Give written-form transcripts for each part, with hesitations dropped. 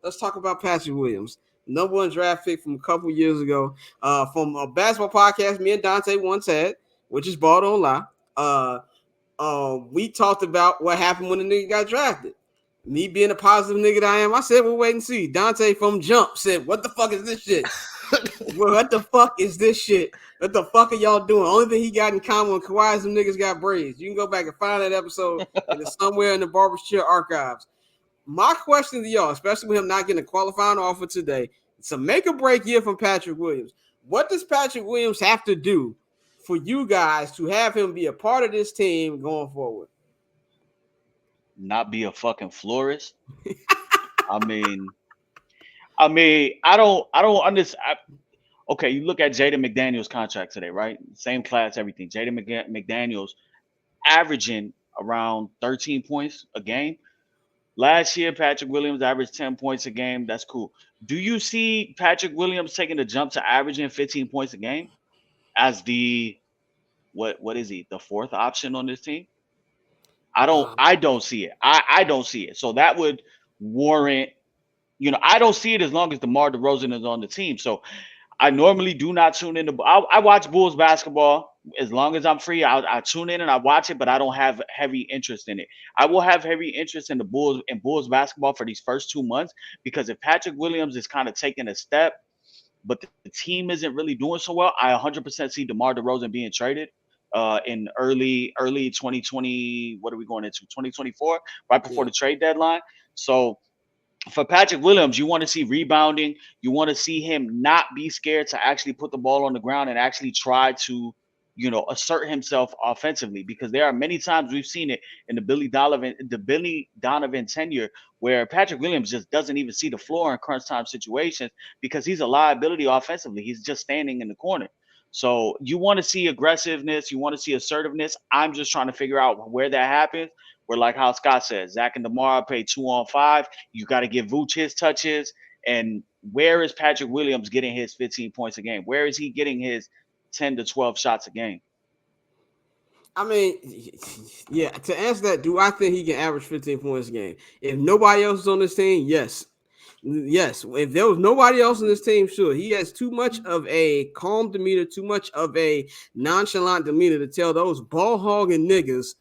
Let's talk about Patrick Williams, number one draft pick from a couple years ago, from a basketball podcast me and Dante once had, which is Ball Don't Lie. We talked about what happened when the nigga got drafted. Me being a positive nigga that I am, I said, we'll wait and see. Dante from jump said, what the fuck is this shit? What the fuck is this shit? What the fuck are y'all doing? Only thing he got in common with Kawhi is them niggas got braids. You can go back and find that episode and it's somewhere in the Barber's Chair archives. My question to y'all, especially with him not getting a qualifying offer today, it's a make or break year from Patrick Williams. What does Patrick Williams have to do for you guys to have him be a part of this team going forward? Not be a fucking florist. I don't understand. Okay, you look at Jaden McDaniels' contract today, right? Same class, everything. Jaden McDaniels averaging around 13 points a game. Last year, Patrick Williams averaged 10 points a game. That's cool. Do you see Patrick Williams taking the jump to averaging 15 points a game as the what is he? The fourth option on this team? I don't see it. I don't see it. So that would warrant, I don't see it as long as DeMar DeRozan is on the team. So I normally do not tune in. I watch Bulls basketball as long as I'm free. I tune in and I watch it, but I don't have heavy interest in it. I will have heavy interest in the Bulls basketball for these first 2 months, because if Patrick Williams is kind of taking a step, but the team isn't really doing so well, I 100% see DeMar DeRozan being traded in early 2020. What are we going into? 2024, right before the trade deadline. So for Patrick Williams, you want to see rebounding. You want to see him not be scared to actually put the ball on the ground and actually try to, assert himself offensively, because there are many times we've seen it in the Billy Donovan tenure where Patrick Williams just doesn't even see the floor in crunch time situations because he's a liability offensively. He's just standing in the corner. So you want to see aggressiveness. You want to see assertiveness. I'm just trying to figure out where that happens. Where, like how Scott said, Zach and DeMar play 2-on-5. You got to give Vooch his touches. And where is Patrick Williams getting his 15 points a game? Where is he getting his 10 to 12 shots a game? I mean, yeah, to answer that, do I think he can average 15 points a game? If nobody else is on this team, yes. Yes, if there was nobody else on this team, sure. He has too much of a calm demeanor, too much of a nonchalant demeanor to tell those ball hogging niggas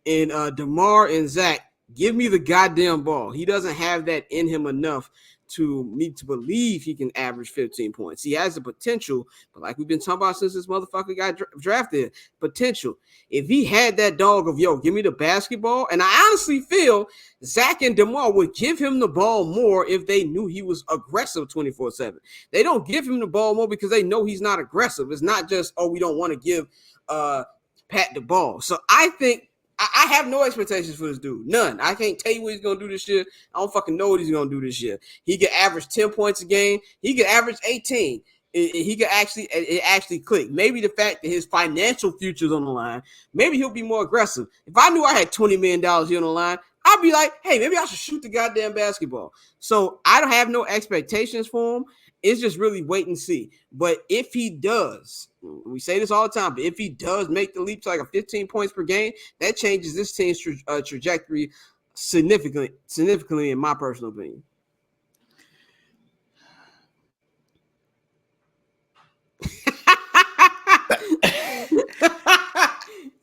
and DeMar and Zach, give me the goddamn ball. He doesn't have that in him enough to me to believe he can average 15 points. He has the potential, but like we've been talking about since this motherfucker got drafted, potential. If he had that dog of, yo, give me the basketball, and I honestly feel Zach and DeMar would give him the ball more if they knew he was aggressive 24/7. They don't give him the ball more because they know he's not aggressive. It's not just, we don't want to give Pat the ball. So I think I have no expectations for this dude. None. I can't tell you what he's going to do this year. I don't fucking know what he's going to do this year. He could average 10 points a game. He could average 18. He could actually click. Maybe the fact that his financial future is on the line, maybe he'll be more aggressive. If I knew I had $20 million here on the line, I'd be like, hey, maybe I should shoot the goddamn basketball. So I don't have no expectations for him. It's just really wait and see. But if he does, we say this all the time, but if he does make the leap to like a 15 points per game, that changes this team's trajectory significantly, in my personal opinion.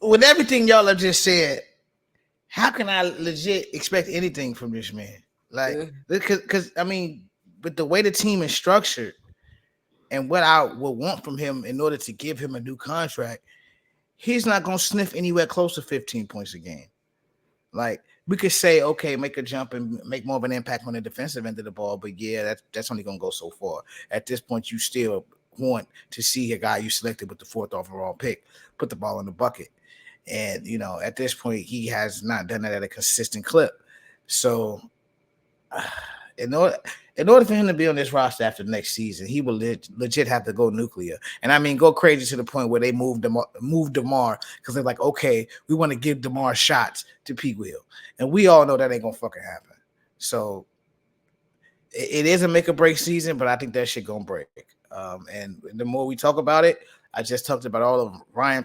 With everything y'all have just said, how can I legit expect anything from this man? Like, because I mean, with the way the team is structured and what I would want from him in order to give him a new contract, he's not going to sniff anywhere close to 15 points a game. Like, we could say, okay, make a jump and make more of an impact on the defensive end of the ball, but yeah, that's only going to go so far. At this point, you still want to see a guy you selected with the 4th overall pick put the ball in the bucket. And, at this point, he has not done that at a consistent clip. So, in order for him to be on this roster after next season, he will legit have to go nuclear. And I mean, go crazy to the point where they moved DeMar because they're like, okay, we want to give DeMar shots to Pete Will. And we all know that ain't going to fucking happen. So it is a make or break season, but I think that shit going to break. And the more we talk about it, I just talked about all of Ryan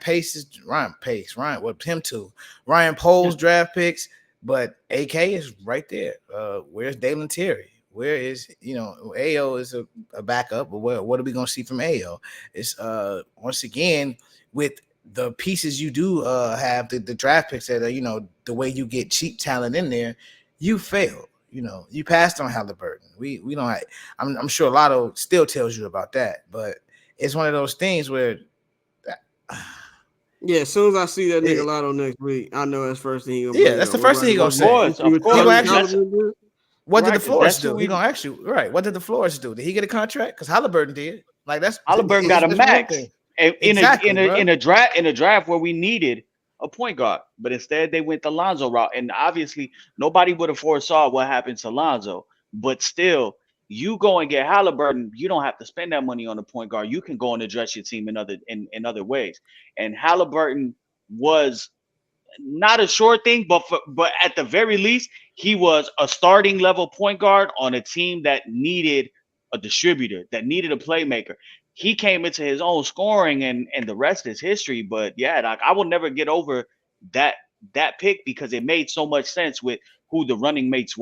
Pohl's draft picks. But AK is right there. Where's Dalen Terry? Where is Ao is a backup, but what are we gonna see from Ao? It's once again with the pieces you do have the draft picks that are the way you get cheap talent in there, you failed. You passed on Halliburton. We don't. I'm sure Lotto still tells you about that, but it's one of those things where. Yeah, as soon as I see that nigga Lotto next week, I know that's first thing he gonna bring. That's the first thing he gonna say. Of course. What did the Flores do? He gonna ask you, right? What did the Flores do? Did he get a contract? Because Halliburton did. Like Halliburton got a max in a draft where we needed a point guard, but instead they went the Lonzo route, and obviously nobody would have foresaw what happened to Lonzo. But still, you go and get Halliburton, you don't have to spend that money on a point guard. You can go and address your team in other ways. And Halliburton was not a sure thing, but at the very least, he was a starting level point guard on a team that needed a distributor, that needed a playmaker. He came into his own scoring, and the rest is history. But yeah, like, I will never get over that pick because it made so much sense with who the running mates were.